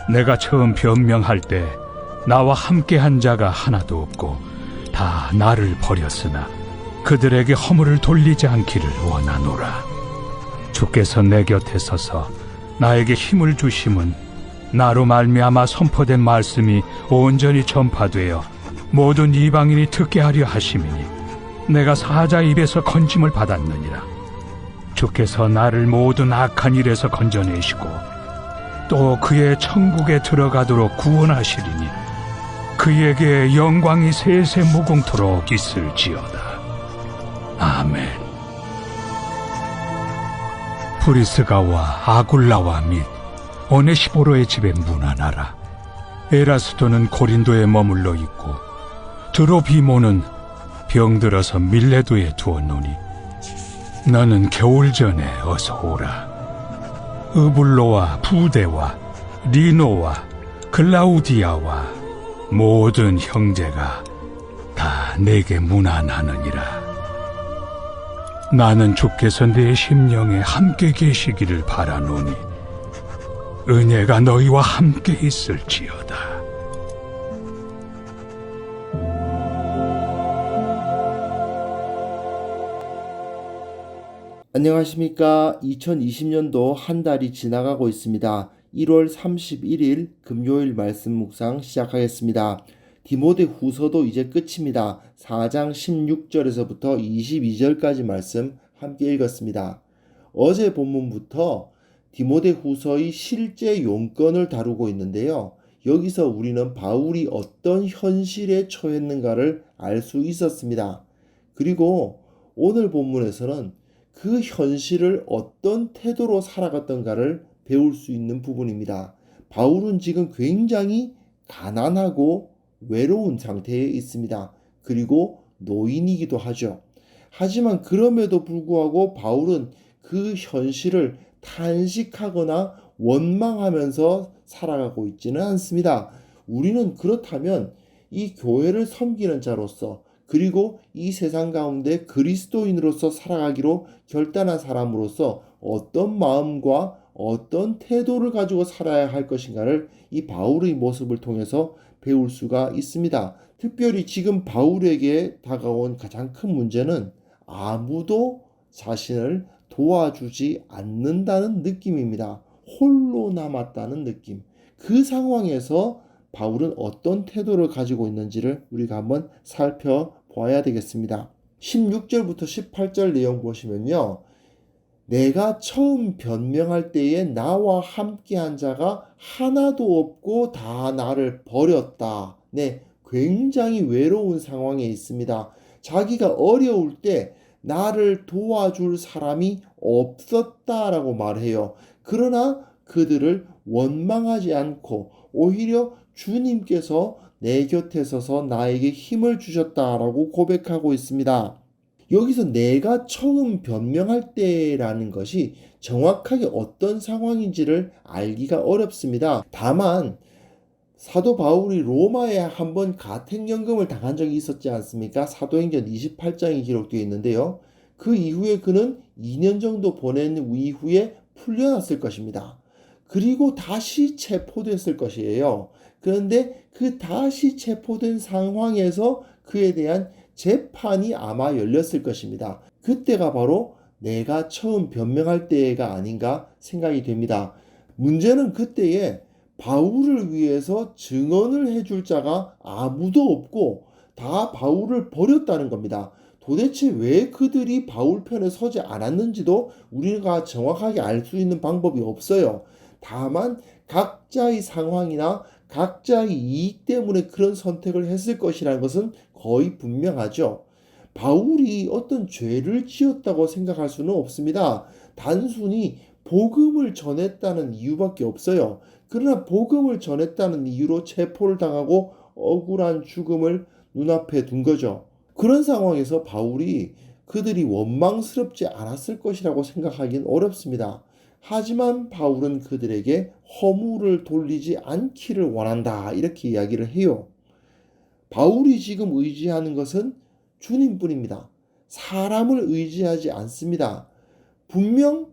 내가 처음 변명할 때 나와 함께한 자가 하나도 없고 다 나를 버렸으나 그들에게 허물을 돌리지 않기를 원하노라. 주께서 내 곁에 서서 나에게 힘을 주심은 나로 말미암아 선포된 말씀이 온전히 전파되어 모든 이방인이 듣게 하려 하심이니 내가 사자 입에서 건짐을 받았느니라. 주께서 나를 모든 악한 일에서 건져내시고 또 그의 천국에 들어가도록 구원하시리니 그에게 영광이 세세 무궁토록 있을지어다. 아멘. 프리스가와 아굴라와 및 오네시포로의 집에 문안하라. 에라스도는 고린도에 머물러 있고 드로비모는 병들어서 밀레도에 두었노니 너는 겨울 전에 어서 오라. 으불로와 부데와 리노와 글라우디아와 모든 형제가 다 내게 문안하느니라. 나는 주께서 내 심령에 함께 계시기를 바라노니 은혜가 너희와 함께 있을지어다. 안녕하십니까. 2020년도 한 달이 지나가고 있습니다. 1월 31일 금요일 말씀 묵상 시작하겠습니다. 디모데 후서도 이제 끝입니다. 4장 16절에서부터 22절까지 말씀 함께 읽었습니다. 어제 본문부터 디모데 후서의 실제 용건을 다루고 있는데요. 여기서 우리는 바울이 어떤 현실에 처했는가를 알 수 있었습니다. 그리고 오늘 본문에서는 그 현실을 어떤 태도로 살아갔던가를 배울 수 있는 부분입니다. 바울은 지금 굉장히 가난하고 외로운 상태에 있습니다. 그리고 노인이기도 하죠. 하지만 그럼에도 불구하고 바울은 그 현실을 탄식하거나 원망하면서 살아가고 있지는 않습니다. 우리는 그렇다면 이 교회를 섬기는 자로서 그리고 이 세상 가운데 그리스도인으로서 살아가기로 결단한 사람으로서 어떤 마음과 어떤 태도를 가지고 살아야 할 것인가를 이 바울의 모습을 통해서 배울 수가 있습니다. 특별히 지금 바울에게 다가온 가장 큰 문제는 아무도 자신을 도와주지 않는다는 느낌입니다. 홀로 남았다는 느낌. 그 상황에서 바울은 어떤 태도를 가지고 있는지를 우리가 한번 살펴보아야 되겠습니다. 16절부터 18절 내용 보시면요. 내가 처음 변명할 때에 나와 함께한 자가 하나도 없고 다 나를 버렸다. 네, 굉장히 외로운 상황에 있습니다. 자기가 어려울 때 나를 도와줄 사람이 없었다라고 말해요. 그러나 그들을 원망하지 않고 오히려 주님께서 내 곁에 서서 나에게 힘을 주셨다라고 고백하고 있습니다. 여기서 내가 처음 변명할 때라는 것이 정확하게 어떤 상황인지를 알기가 어렵습니다. 다만 사도 바울이 로마에 한번 가택연금을 당한 적이 있었지 않습니까? 사도행전 28장이 기록되어 있는데요. 그 이후에 그는 2년 정도 보낸 이후에 풀려났을 것입니다. 그리고 다시 체포됐을 것이에요. 그런데 그 다시 체포된 상황에서 그에 대한 재판이 아마 열렸을 것입니다. 그때가 바로 내가 처음 변명할 때가 아닌가 생각이 됩니다. 문제는 그때에 바울을 위해서 증언을 해줄 자가 아무도 없고 다 바울을 버렸다는 겁니다. 도대체 왜 그들이 바울 편에 서지 않았는지도 우리가 정확하게 알 수 있는 방법이 없어요. 다만 각자의 상황이나 각자의 이익 때문에 그런 선택을 했을 것이라는 것은 거의 분명하죠. 바울이 어떤 죄를 지었다고 생각할 수는 없습니다. 단순히 복음을 전했다는 이유밖에 없어요. 그러나 복음을 전했다는 이유로 체포를 당하고 억울한 죽음을 눈앞에 둔 거죠. 그런 상황에서 바울이 그들이 원망스럽지 않았을 것이라고 생각하기는 어렵습니다. 하지만 바울은 그들에게 허물을 돌리지 않기를 원한다. 이렇게 이야기를 해요. 바울이 지금 의지하는 것은 주님뿐입니다. 사람을 의지하지 않습니다. 분명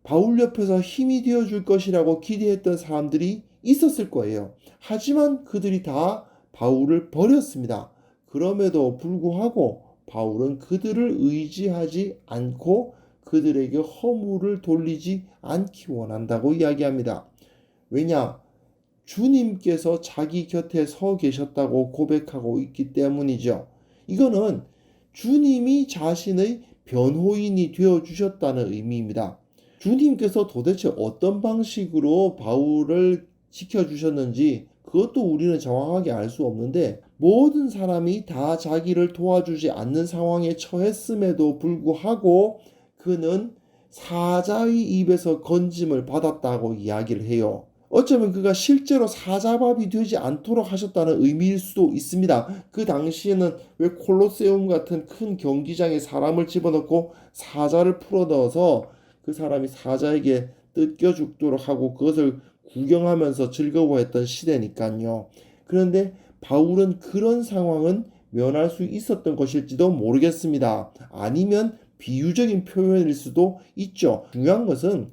바울 옆에서 힘이 되어줄 것이라고 기대했던 사람들이 있었을 거예요. 하지만 그들이 다 바울을 버렸습니다. 그럼에도 불구하고 바울은 그들을 의지하지 않고 그들에게 허물을 돌리지 않기 원한다고 이야기합니다. 왜냐? 주님께서 자기 곁에 서 계셨다고 고백하고 있기 때문이죠. 이거는 주님이 자신의 변호인이 되어 주셨다는 의미입니다. 주님께서 도대체 어떤 방식으로 바울을 지켜주셨는지 그것도 우리는 정확하게 알 수 없는데, 모든 사람이 다 자기를 도와주지 않는 상황에 처했음에도 불구하고 그는 사자의 입에서 건짐을 받았다고 이야기를 해요. 어쩌면 그가 실제로 사자밥이 되지 않도록 하셨다는 의미일 수도 있습니다. 그 당시에는 왜 콜로세움 같은 큰 경기장에 사람을 집어넣고 사자를 풀어넣어서 그 사람이 사자에게 뜯겨 죽도록 하고 그것을 구경하면서 즐거워했던 시대니까요. 그런데 바울은 그런 상황은 면할 수 있었던 것일지도 모르겠습니다. 아니면 비유적인 표현일 수도 있죠. 중요한 것은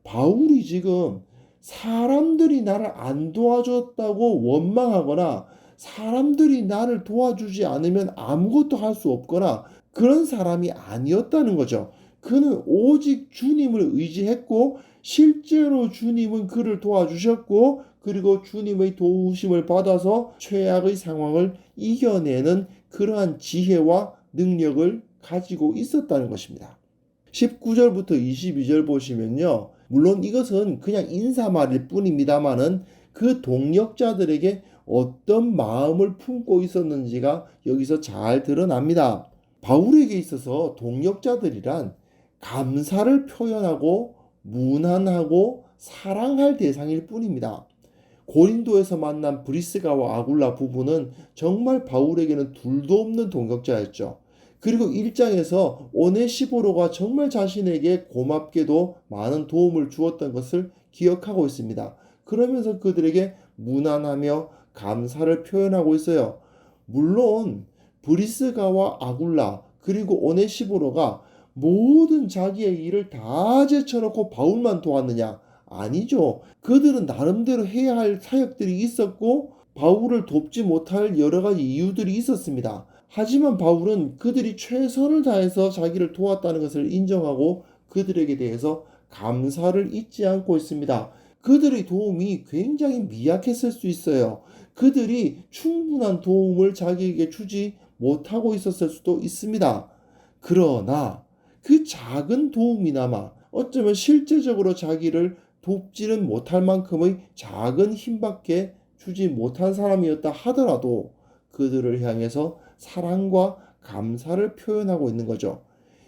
바울이 지금 사람들이 나를 안 도와줬다고 원망하거나 사람들이 나를 도와주지 않으면 아무것도 할 수 없거나 그런 사람이 아니었다는 거죠. 그는 오직 주님을 의지했고 실제로 주님은 그를 도와주셨고 그리고 주님의 도우심을 받아서 최악의 상황을 이겨내는 그러한 지혜와 능력을 가지고 있었다는 것입니다. 19절부터 22절 보시면요. 물론 이것은 그냥 인사말일 뿐입니다만은 그 동역자들에게 어떤 마음을 품고 있었는지가 여기서 잘 드러납니다. 바울에게 있어서 동역자들이란 감사를 표현하고 무난하고 사랑할 대상일 뿐입니다. 고린도에서 만난 브리스가와 아굴라 부부는 정말 바울에게는 둘도 없는 동역자였죠. 그리고 1장에서 오네시보로가 정말 자신에게 고맙게도 많은 도움을 주었던 것을 기억하고 있습니다. 그러면서 그들에게 무난하며 감사를 표현하고 있어요. 물론 브리스가와 아굴라 그리고 오네시보로가 모든 자기의 일을 다 제쳐놓고 바울만 도왔느냐? 아니죠. 그들은 나름대로 해야 할 사역들이 있었고 바울을 돕지 못할 여러 가지 이유들이 있었습니다. 하지만 바울은 그들이 최선을 다해서 자기를 도왔다는 것을 인정하고 그들에게 대해서 감사를 잊지 않고 있습니다. 그들의 도움이 굉장히 미약했을 수 있어요. 그들이 충분한 도움을 자기에게 주지 못하고 있었을 수도 있습니다. 그러나 그 작은 도움이나마 어쩌면 실제적으로 자기를 돕지는 못할 만큼의 작은 힘밖에 주지 못한 사람이었다 하더라도 그들을 향해서 사랑과 감사를 표현하고 있는 거죠.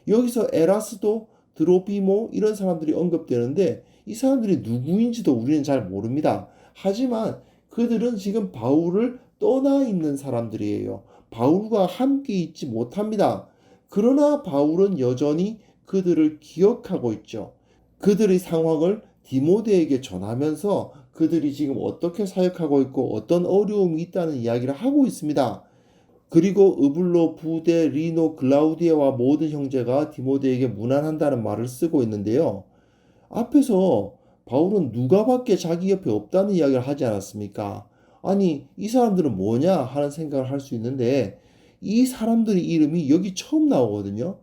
여기서 에라스도 드로피모 이런 사람들이 언급되는데 이 사람들이 누구인지도 우리는 잘 모릅니다. 하지만 그들은 지금 바울을 떠나 있는 사람들이에요. 바울과 함께 있지 못합니다. 그러나 바울은 여전히 그들을 기억하고 있죠. 그들의 상황을 디모데에게 전하면서 그들이 지금 어떻게 사역하고 있고 어떤 어려움이 있다는 이야기를 하고 있습니다. 그리고 으블로, 부데, 리노, 글라우디에와 모든 형제가 디모데에게 무난한다는 말을 쓰고 있는데요. 앞에서 바울은 누가밖에 자기 옆에 없다는 이야기를 하지 않았습니까? 아니, 이 사람들은 뭐냐 하는 생각을 할 수 있는데 이 사람들의 이름이 여기 처음 나오거든요.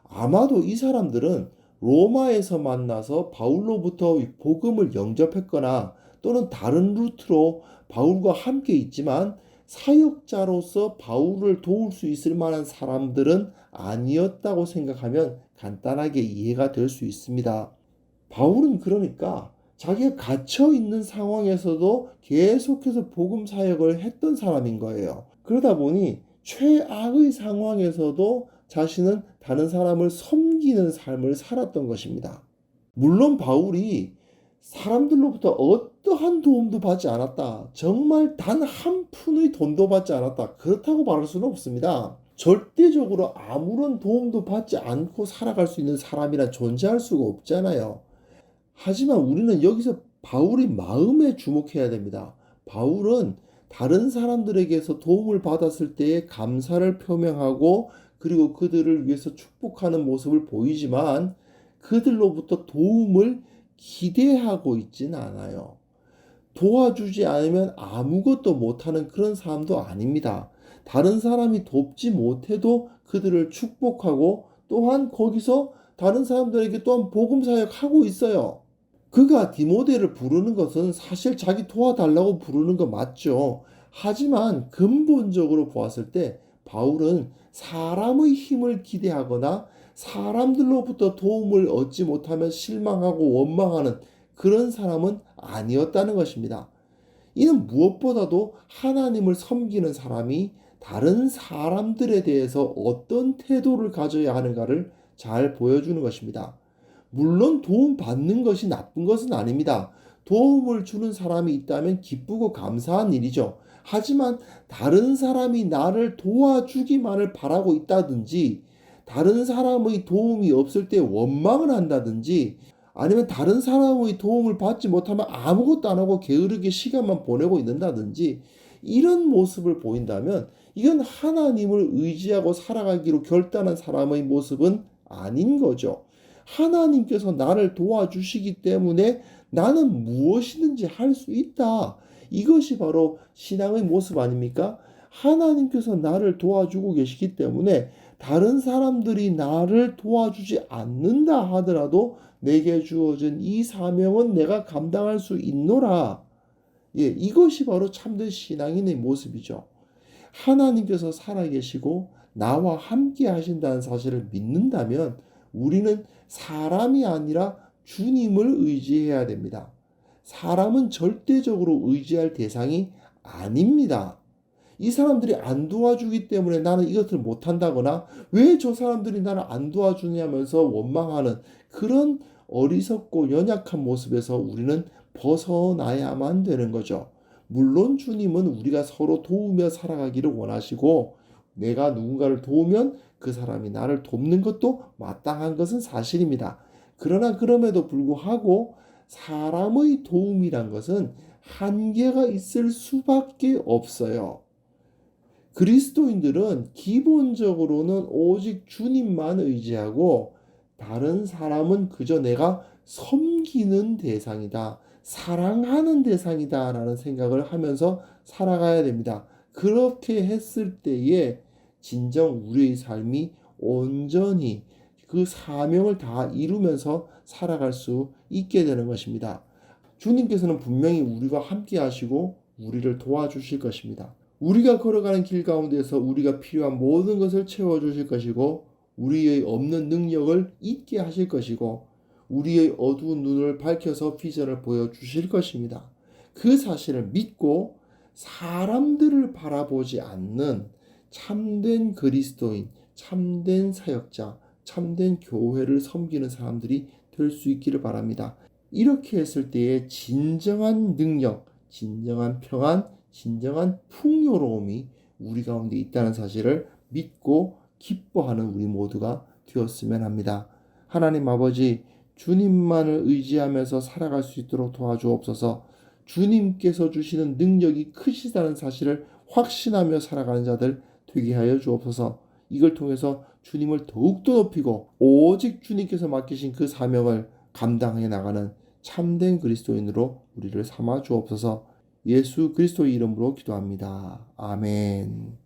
아마도 이 사람들은 로마에서 만나서 바울로부터 복음을 영접했거나 또는 다른 루트로 바울과 함께 있지만 사역자로서 바울을 도울 수 있을 만한 사람들은 아니었다고 생각하면 간단하게 이해가 될 수 있습니다. 바울은 그러니까 자기가 갇혀 있는 상황에서도 계속해서 복음 사역을 했던 사람인 거예요. 그러다 보니 최악의 상황에서도 자신은 다른 사람을 섬기는 삶을 살았던 것입니다. 물론 바울이 사람들로부터 어떠한 도움도 받지 않았다. 정말 단 한 푼의 돈도 받지 않았다. 그렇다고 말할 수는 없습니다. 절대적으로 아무런 도움도 받지 않고 살아갈 수 있는 사람이란 존재할 수가 없잖아요. 하지만 우리는 여기서 바울의 마음에 주목해야 됩니다. 바울은 다른 사람들에게서 도움을 받았을 때에 감사를 표명하고 그리고 그들을 위해서 축복하는 모습을 보이지만 그들로부터 도움을 기대하고 있지는 않아요. 도와주지 않으면 아무것도 못하는 그런 사람도 아닙니다. 다른 사람이 돕지 못해도 그들을 축복하고 또한 거기서 다른 사람들에게 또한 복음 사역하고 있어요. 그가 디모데를 부르는 것은 사실 자기 도와달라고 부르는 거 맞죠. 하지만 근본적으로 보았을 때 바울은 사람의 힘을 기대하거나 사람들로부터 도움을 얻지 못하면 실망하고 원망하는 그런 사람은 아니었다는 것입니다. 이는 무엇보다도 하나님을 섬기는 사람이 다른 사람들에 대해서 어떤 태도를 가져야 하는가를 잘 보여주는 것입니다. 물론 도움 받는 것이 나쁜 것은 아닙니다. 도움을 주는 사람이 있다면 기쁘고 감사한 일이죠. 하지만 다른 사람이 나를 도와주기만을 바라고 있다든지, 다른 사람의 도움이 없을 때 원망을 한다든지, 아니면 다른 사람의 도움을 받지 못하면 아무것도 안 하고 게으르게 시간만 보내고 있는다든지, 이런 모습을 보인다면 이건 하나님을 의지하고 살아가기로 결단한 사람의 모습은 아닌 거죠. 하나님께서 나를 도와주시기 때문에 나는 무엇이든지 할 수 있다. 이것이 바로 신앙의 모습 아닙니까? 하나님께서 나를 도와주고 계시기 때문에 다른 사람들이 나를 도와주지 않는다 하더라도 내게 주어진 이 사명은 내가 감당할 수 있노라. 예, 이것이 바로 참된 신앙인의 모습이죠. 하나님께서 살아계시고 나와 함께 하신다는 사실을 믿는다면 우리는 사람이 아니라 주님을 의지해야 됩니다. 사람은 절대적으로 의지할 대상이 아닙니다. 이 사람들이 안 도와주기 때문에 나는 이것을 못한다거나 왜 저 사람들이 나를 안 도와주냐면서 원망하는 그런 어리석고 연약한 모습에서 우리는 벗어나야만 되는 거죠. 물론 주님은 우리가 서로 도우며 살아가기를 원하시고 내가 누군가를 도우면 그 사람이 나를 돕는 것도 마땅한 것은 사실입니다. 그러나 그럼에도 불구하고 사람의 도움이란 것은 한계가 있을 수밖에 없어요. 그리스도인들은 기본적으로는 오직 주님만 의지하고 다른 사람은 그저 내가 섬기는 대상이다, 사랑하는 대상이다 라는 생각을 하면서 살아가야 됩니다. 그렇게 했을 때에 진정 우리의 삶이 온전히 그 사명을 다 이루면서 살아갈 수 있게 되는 것입니다. 주님께서는 분명히 우리와 함께 하시고 우리를 도와주실 것입니다. 우리가 걸어가는 길 가운데서 우리가 필요한 모든 것을 채워주실 것이고 우리의 없는 능력을 잊게 하실 것이고 우리의 어두운 눈을 밝혀서 비전을 보여주실 것입니다. 그 사실을 믿고 사람들을 바라보지 않는 참된 그리스도인, 참된 사역자, 참된 교회를 섬기는 사람들이 될 수 있기를 바랍니다. 이렇게 했을 때에 진정한 능력, 진정한 평안, 진정한 풍요로움이 우리 가운데 있다는 사실을 믿고 기뻐하는 우리 모두가 되었으면 합니다. 하나님 아버지, 주님만을 의지하면서 살아갈 수 있도록 도와주옵소서. 주님께서 주시는 능력이 크시다는 사실을 확신하며 살아가는 자들 되게 하여 주옵소서. 이걸 통해서 주님을 더욱더 높이고 오직 주님께서 맡기신 그 사명을 감당해 나가는 참된 그리스도인으로 우리를 삼아 주옵소서. 예수 그리스도의 이름으로 기도합니다. 아멘.